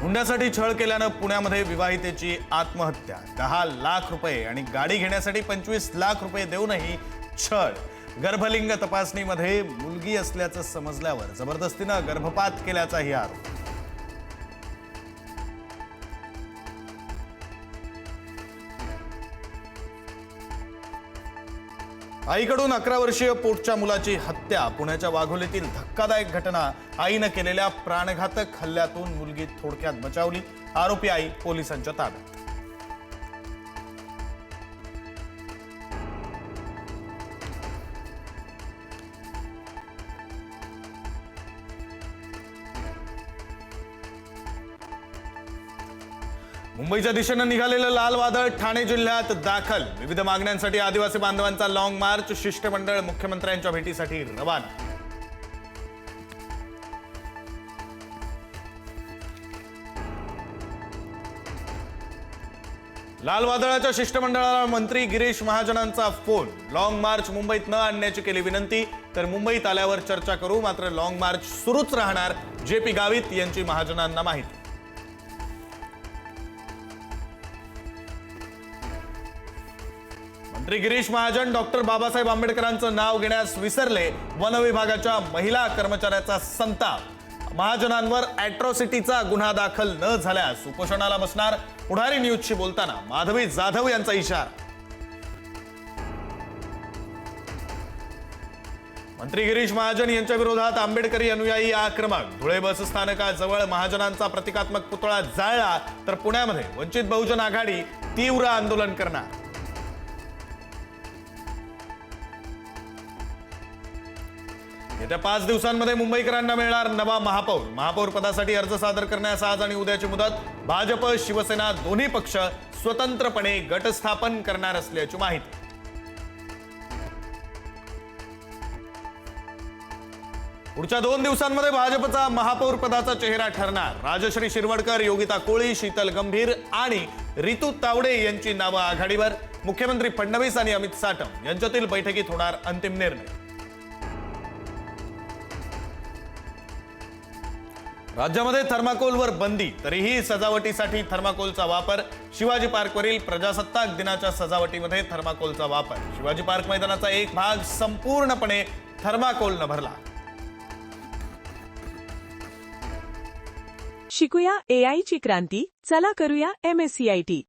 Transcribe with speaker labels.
Speaker 1: हुंड्यासाठी छळ केल्यानं पुण्यामध्ये विवाहितेची आत्महत्या। 10 लाख रुपये आणि गाडी घेण्यासाठी 25 लाख रुपये देऊनही छळ। गर्भलिंग तपासणीमध्ये मुलगी असल्याचं समजल्यावर जबरदस्तीनं गर्भपात केल्याचाही आरोप। आईकडून 11 वर्षीय पोटच्या मुलाची हत्या। पुण्याच्या वाघोलीतील धक्कादायक घटना। आईनं केलेल्या प्राणघातक हल्ल्यातून मुलगी थोडक्यात बचावली। आरोपी आई पोलिसांच्या ताब्यात। मुंबईच्या दिशेनं निघालेलं लाल वादळ ठाणे जिल्ह्यात दाखल। विविध मागण्यांसाठी आदिवासी बांधवांचा लॉंग मार्च। शिष्टमंडळ मुख्यमंत्र्यांच्या भेटीसाठी रवाना। लाल वादळाच्या शिष्टमंडळाला मंत्री गिरीश महाजनांचा फोन। लॉंग मार्च मुंबईत न आणण्याची केली विनंती, तर मुंबईत आल्यावर चर्चा करू। मात्र लॉंग मार्च सुरूच राहणार, JP गावित यांची महाजनांना माहिती। मंत्री गिरीश महाजन डॉक्टर बाबासाहेब आंबेडकरांचं नाव घेण्यास विसरले। वन विभागाच्या महिला कर्मचाऱ्याचा संताप। महाजनांवर अॅट्रॉसिटीचा गुन्हा दाखल न झाल्यास उपोषणाला बसणार। पुढारी न्यूजशी बोलताना माधवी जाधव यांचा इशारा। मंत्री गिरीश महाजन यांच्या विरोधात आंबेडकरी अनुयायी आक्रमक। धुळे बस स्थानकाजवळ महाजनांचा प्रतिकात्मक पुतळा जाळला, तर पुण्यामध्ये वंचित बहुजन आघाडी तीव्र आंदोलन करणार। येत्या 5 दिवसांमध्ये मुंबईकरांना मिळणार नवा महापौर। महापौर पदासाठी अर्ज सादर करण्यास आज आणि उद्याची मुदत। भाजप शिवसेना दोन्ही पक्ष स्वतंत्रपणे गटस्थापन करणार असल्याची माहिती। पुढच्या 2 दिवसांमध्ये भाजपचा महापौर पदाचा चेहरा ठरणार। राजश्री शिरवडकर, योगिता कोळी, शीतल गंभीर आणि रितू तावडे यांची नावं आघाडीवर। मुख्यमंत्री फडणवीस आणि अमित साटम यांच्यातील बैठकीत होणार अंतिम निर्णय। राज्यामध्ये थर्माकोलवर बंदी, तरीही सजावटीसाठी थर्माकोलचा वापर। शिवाजी पार्कवरील प्रजासत्ताक दिनाच्या सजावटीमध्ये थर्माकोलचा वापर। शिवाजी पार्क मैदानाचा एक भाग संपूर्णपणे थर्माकोलनं भरला।
Speaker 2: शिकूया AI ची क्रांती, चला करूया MSCIT।